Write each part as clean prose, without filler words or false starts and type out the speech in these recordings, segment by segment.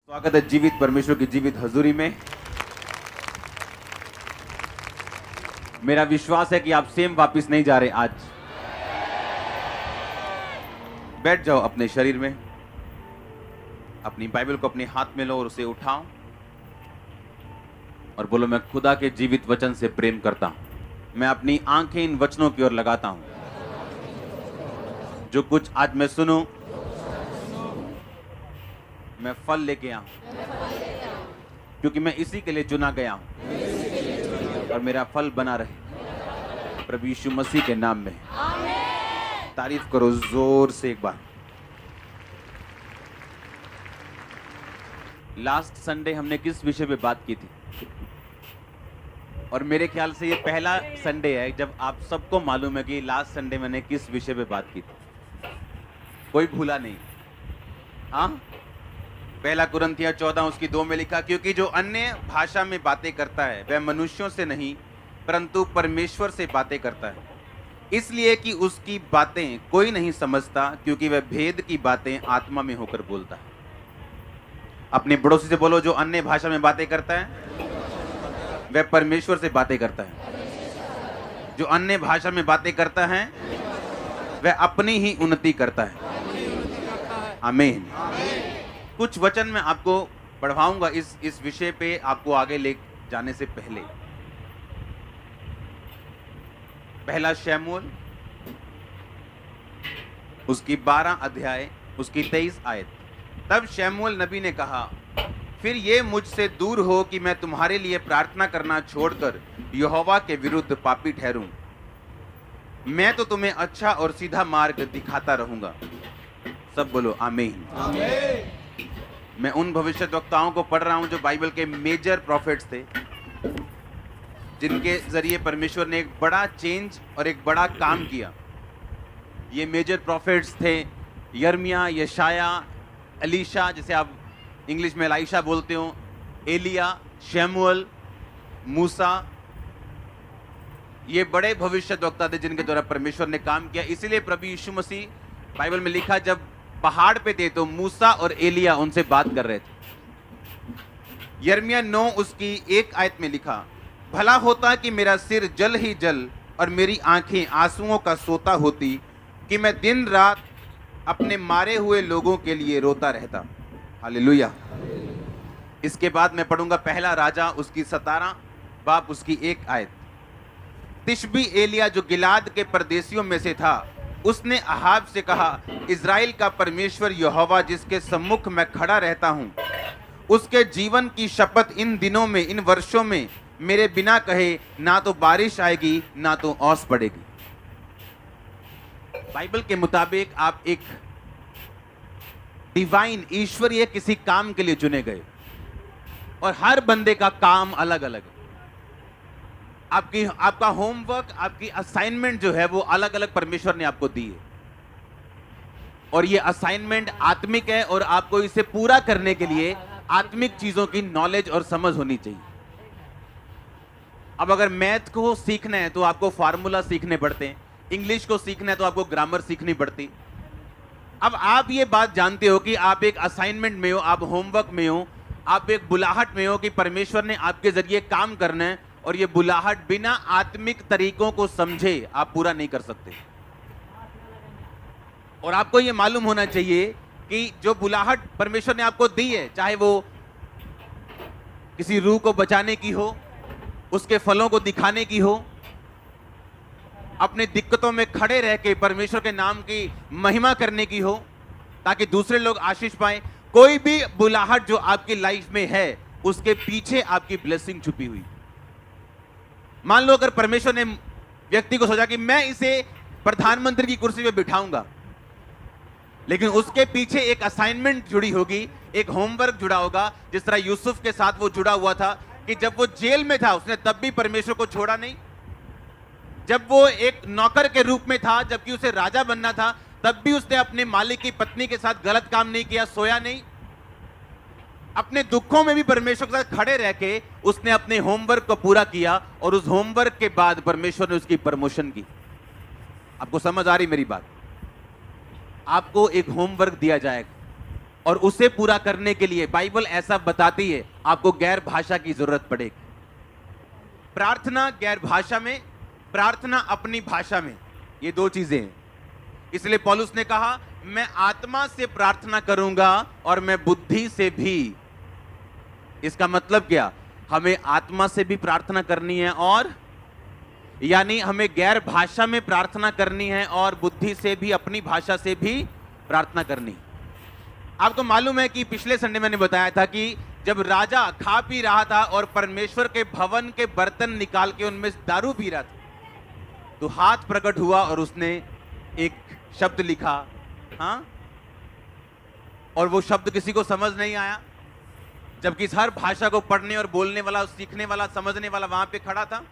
स्वागत है जीवित परमेश्वर की जीवित हजूरी में। मेरा विश्वास है कि आप सेम वापस नहीं जा रहे। आज बैठ जाओ अपने शरीर में, अपनी बाइबल को अपने हाथ में लो और उसे उठाओ और बोलो, मैं खुदा के जीवित वचन से प्रेम करता हूं। मैं अपनी आंखें इन वचनों की ओर लगाता हूं। जो कुछ आज मैं सुनूं, मैं फल लेके आऊं, क्योंकि मैं इसी के लिए चुना गया हूं और मेरा फल बना रहे प्रभु यीशु मसीह के नाम में। तारीफ करो जोर से एक बार। लास्ट संडे हमने किस विषय पे बात की थी? और मेरे ख्याल से ये पहला संडे है जब आप सबको मालूम है कि लास्ट संडे मैंने किस विषय पे बात की थी। कोई भूला नहीं? हाँ, पहला कुरिन्थियों 14 उसकी 2 में लिखा, क्योंकि जो अन्य भाषा में बातें करता है वह मनुष्यों से नहीं परंतु परमेश्वर से बातें करता है, इसलिए कि उसकी बातें कोई नहीं समझता, क्योंकि वह भेद की बातें आत्मा में होकर बोलता है। अपने पड़ोसी से बोलो, जो अन्य भाषा में बातें करता है वह परमेश्वर से बातें करता है। जो अन्य भाषा में बातें करता है वह अपनी ही उन्नति करता है। आमीन। कुछ वचन मैं आपको पढ़वाऊंगा इस विषय पे, आपको आगे ले जाने से पहले। पहला शमूएल उसकी 12 अध्याय उसकी 23 आयत। तब शमूएल नबी ने कहा, फिर ये मुझसे दूर हो कि मैं तुम्हारे लिए प्रार्थना करना छोड़कर यहोवा के विरुद्ध पापी ठहरूं। मैं तो तुम्हें अच्छा और सीधा मार्ग दिखाता रहूंगा। सब बोलो आमीन। आमीन। मैं उन भविष्यद्वक्ताओं को पढ़ रहा हूं जो बाइबल के मेजर प्रॉफिट्स थे, जिनके जरिए परमेश्वर ने एक बड़ा चेंज और एक बड़ा काम किया। ये मेजर प्रॉफिट्स थे यिर्मयाह, यशाया, एलीशा, जिसे आप इंग्लिश में एलाइशा बोलते हो, एलिया, शमूएल, मूसा। ये बड़े भविष्यद्वक्ता थे जिनके द्वारा परमेश्वर ने काम किया। इसीलिए प्रभु यीशु मसीह, बाइबल में लिखा, जब पहाड़ पे थे तो मूसा और एलिया उनसे बात कर रहे थे। यिर्मयाह 9 उसकी 1 आयत में लिखा, भला होता कि मेरा सिर जल ही जल और मेरी आंखें आंसुओं का सोता होती, कि मैं दिन रात अपने मारे हुए लोगों के लिए रोता रहता। हालेलुया। इसके बाद मैं पढ़ूंगा पहला राजा उसकी 17 बाब उसकी 1 आयत। तिशबी एलिया जो गिलाद के परदेशियों में से था, उसने अहाब से कहा, इज़राइल का परमेश्वर यहोवा जिसके सम्मुख मैं खड़ा रहता हूं, उसके जीवन की शपथ, इन दिनों में, इन वर्षों में मेरे बिना कहे ना तो बारिश आएगी ना तो ओस पड़ेगी। बाइबल के मुताबिक आप एक डिवाइन, ईश्वरीय किसी काम के लिए चुने गए, और हर बंदे का काम अलग अलग है। आपका होमवर्क, आपकी असाइनमेंट जो है वो अलग अलग परमेश्वर ने आपको दी है, और ये असाइनमेंट आत्मिक है, और आपको इसे पूरा करने के लिए आत्मिक चीजों की नॉलेज और समझ होनी चाहिए। अब अगर मैथ को सीखना है तो आपको फार्मूला सीखने पड़ते हैं, इंग्लिश को सीखना है तो आपको ग्रामर सीखनी पड़ती। अब आप ये बात जानते हो कि आप एक असाइनमेंट में हो, आप होमवर्क में हो, आप एक बुलाहट में हो कि परमेश्वर ने आपके जरिए काम करना है, और ये बुलाहट बिना आत्मिक तरीकों को समझे आप पूरा नहीं कर सकते। और आपको ये मालूम होना चाहिए कि जो बुलाहट परमेश्वर ने आपको दी है, चाहे वो किसी रूह को बचाने की हो, उसके फलों को दिखाने की हो, अपने दिक्कतों में खड़े रह के परमेश्वर के नाम की महिमा करने की हो, ताकि दूसरे लोग आशीष पाएं, कोई भी बुलाहट जो आपकी लाइफ में है, उसके पीछे आपकी ब्लेसिंग छुपी हुई। मान लो अगर परमेश्वर ने व्यक्ति को सोचा कि मैं इसे प्रधानमंत्री की कुर्सी पे बिठाऊंगा, लेकिन उसके पीछे एक असाइनमेंट जुड़ी होगी, एक होमवर्क जुड़ा होगा, जिस तरह यूसुफ के साथ वो जुड़ा हुआ था कि जब वो जेल में था उसने तब भी परमेश्वर को छोड़ा नहीं, जब वो एक नौकर के रूप में था, जबकि उसे राजा बनना था, तब भी उसने अपने मालिक की पत्नी के साथ गलत काम नहीं किया, सोया नहीं। अपने दुखों में भी परमेश्वर के साथ खड़े रह के उसने अपने होमवर्क को पूरा किया, और उस होमवर्क के बाद परमेश्वर ने उसकी प्रमोशन की। आपको समझ आ रही मेरी बात? आपको एक होमवर्क दिया जाएगा, और उसे पूरा करने के लिए बाइबल ऐसा बताती है आपको गैर भाषा की जरूरत पड़ेगी। प्रार्थना गैर भाषा में, प्रार्थना अपनी भाषा में, ये दो चीजें हैं। इसलिए पौलुस ने कहा मैं आत्मा से प्रार्थना करूंगा और मैं बुद्धि से भी। इसका मतलब क्या? हमें आत्मा से भी प्रार्थना करनी है और यानी हमें गैर भाषा में प्रार्थना करनी है और बुद्धि से भी, अपनी भाषा से भी प्रार्थना करनी। आपको मालूम है कि पिछले संडे मैंने बताया था कि जब राजा खा पी रहा था और परमेश्वर के भवन के बर्तन निकाल के उनमें दारू पी रहा था, तो हाथ प्रकट हुआ और उसने एक शब्द लिखा। हाँ, और वो शब्द किसी को समझ नहीं आया, जबकि हर भाषा को पढ़ने और बोलने वाला, सीखने वाला, समझने वाला वहां पे खड़ा था।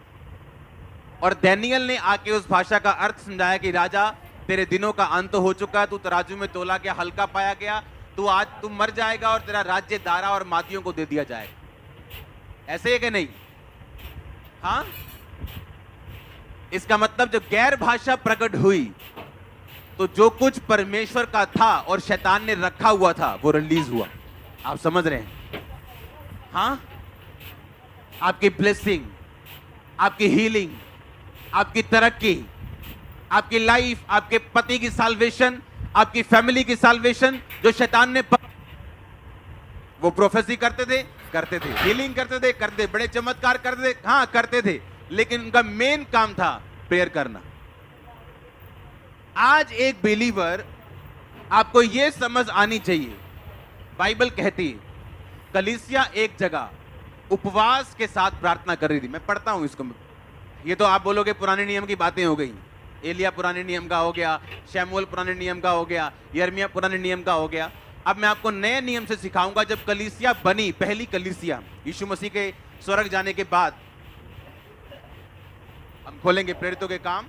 और दानियेल ने आके उस भाषा का अर्थ समझाया कि राजा तेरे दिनों का अंत हो चुका, तू तराजू में तोला गया, हल्का पाया गया, तू आज तू मर जाएगा और तेरा राज्य दारा और मादियों को दे दिया जाएगा। ऐसे है कि नहीं? हाँ, इसका मतलब जब गैर भाषा प्रकट हुई तो जो कुछ परमेश्वर का था और शैतान ने रखा हुआ था वो रिलीज हुआ। आप समझ रहे हैं? हाँ, आपकी ब्लेसिंग, आपकी हीलिंग, आपकी तरक्की, आपकी लाइफ, आपके पति की साल्वेशन, आपकी फैमिली की साल्वेशन, जो शैतान ने वो प्रोफेसी करते थे, हीलिंग करते थे, बड़े चमत्कार करते थे, हाँ करते थे, लेकिन उनका मेन काम था प्रेयर करना। आज एक बिलीवर, आपको यह समझ आनी चाहिए, बाइबल कहती है कलीसिया एक जगह उपवास के साथ प्रार्थना कर रही थी। मैं पढ़ता हूं इसको। ये तो आप बोलोगे पुराने नियम की बातें हो गई, एलिया पुराने नियम का हो गया, शमूएल पुराने नियम का हो गया, यिर्मयाह पुराने नियम का हो गया। अब मैं आपको नए नियम से सिखाऊंगा। जब कलीसिया बनी, पहली कलीसिया यीशु मसीह के स्वर्ग जाने के बाद, हम खोलेंगे प्रेरितों के काम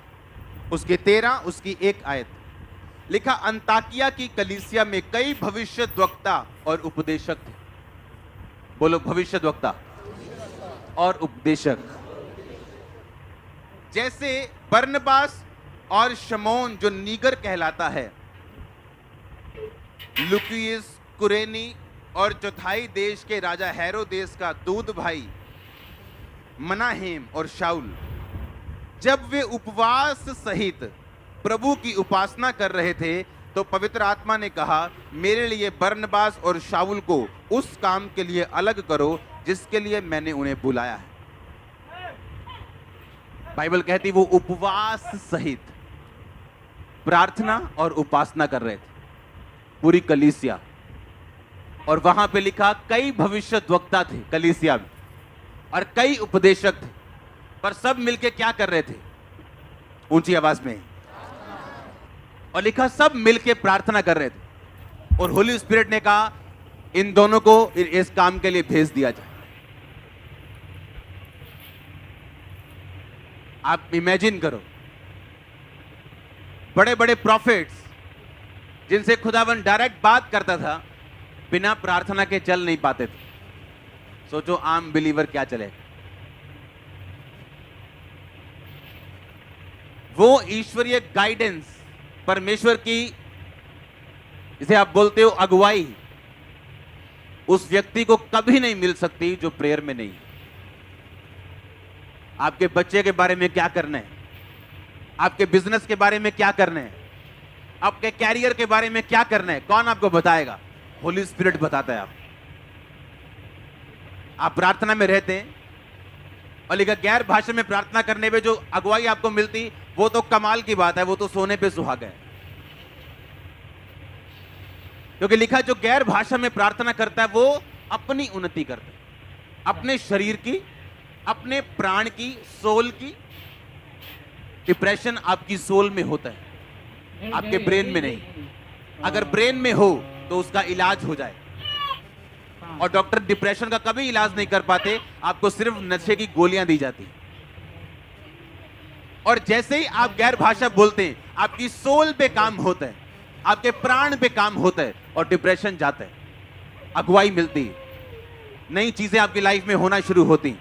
उसके 13 उसकी 1 आयत, लिखा अंताकिया की कलीसिया में कई भविष्यद्वक्ता और उपदेशक थे। बोलो भविष्यद्वक्ता और उपदेशक, जैसे बरनबास और शमौन जो नीगर कहलाता है, लुकियुस कुरेनी और चौथाई देश के राजा हेरोदेस का दूध भाई मनाहेम और शाऊल, जब वे उपवास सहित प्रभु की उपासना कर रहे थे तो पवित्र आत्मा ने कहा मेरे लिए बरनबास और शाऊल को उस काम के लिए अलग करो जिसके लिए मैंने उन्हें बुलाया है। बाइबल कहती वो उपवास सहित प्रार्थना और उपासना कर रहे थे, पूरी कलीसिया। और वहां पे लिखा कई भविष्यद्वक्ता थे कलीसिया में और कई उपदेशक थे, पर सब मिलके क्या कर रहे थे? ऊंची आवाज में। और लिखा सब मिलके प्रार्थना कर रहे थे और होली स्पिरिट ने कहा इन दोनों को इस काम के लिए भेज दिया जाए। आप इमेजिन करो, बड़े बड़े प्रॉफिट्स जिनसे खुदावन डायरेक्ट बात करता था, बिना प्रार्थना के चल नहीं पाते थे। सोचो आम बिलीवर क्या चले। वो ईश्वरीय गाइडेंस, परमेश्वर की जिसे आप बोलते हो अगुवाई, उस व्यक्ति को कभी नहीं मिल सकती जो प्रेयर में नहीं। आपके बच्चे के बारे में क्या करना है, आपके बिजनेस के बारे में क्या करना है, आपके कैरियर के बारे में क्या करना है, कौन आपको बताएगा? होली स्पिरिट बताता है। आप प्रार्थना में रहते हैं और लिखा गैर भाषा में प्रार्थना करने में जो अगुवाई आपको मिलती वो तो कमाल की बात है, वो तो सोने पे सुहागा है। क्योंकि लिखा जो गैर भाषा में प्रार्थना करता है वो अपनी उन्नति करता है, अपने शरीर की, अपने प्राण की, सोल की। डिप्रेशन आपकी सोल में होता है, आपके ब्रेन में नहीं। अगर ब्रेन में हो तो उसका इलाज हो जाए, और डॉक्टर डिप्रेशन का कभी इलाज नहीं कर पाते, आपको सिर्फ नशे की गोलियां दी जाती। और जैसे ही आप गैर भाषा बोलते हैं आपकी सोल पे काम होता है, आपके प्राण पे काम होता है और डिप्रेशन जाता है, अगुवाई मिलती है, नई चीजें आपकी लाइफ में होना शुरू होती,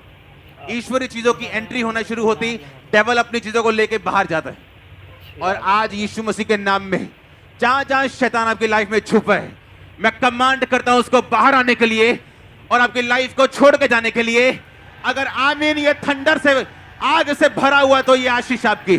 ईश्वरीय चीजों की एंट्री होना शुरू होती, डेविल अपनी चीजों को लेके बाहर जाता है। और आज यीशु मसीह के नाम में जहां जहां शैतान आपकी लाइफ में छुपा है, मैं कमांड करता हूं उसको बाहर आने के लिए और आपकी लाइफ को छोड़ के जाने के लिए। अगर आमीन ये थंडर से आग से भरा हुआ तो ये आशीष आपकी।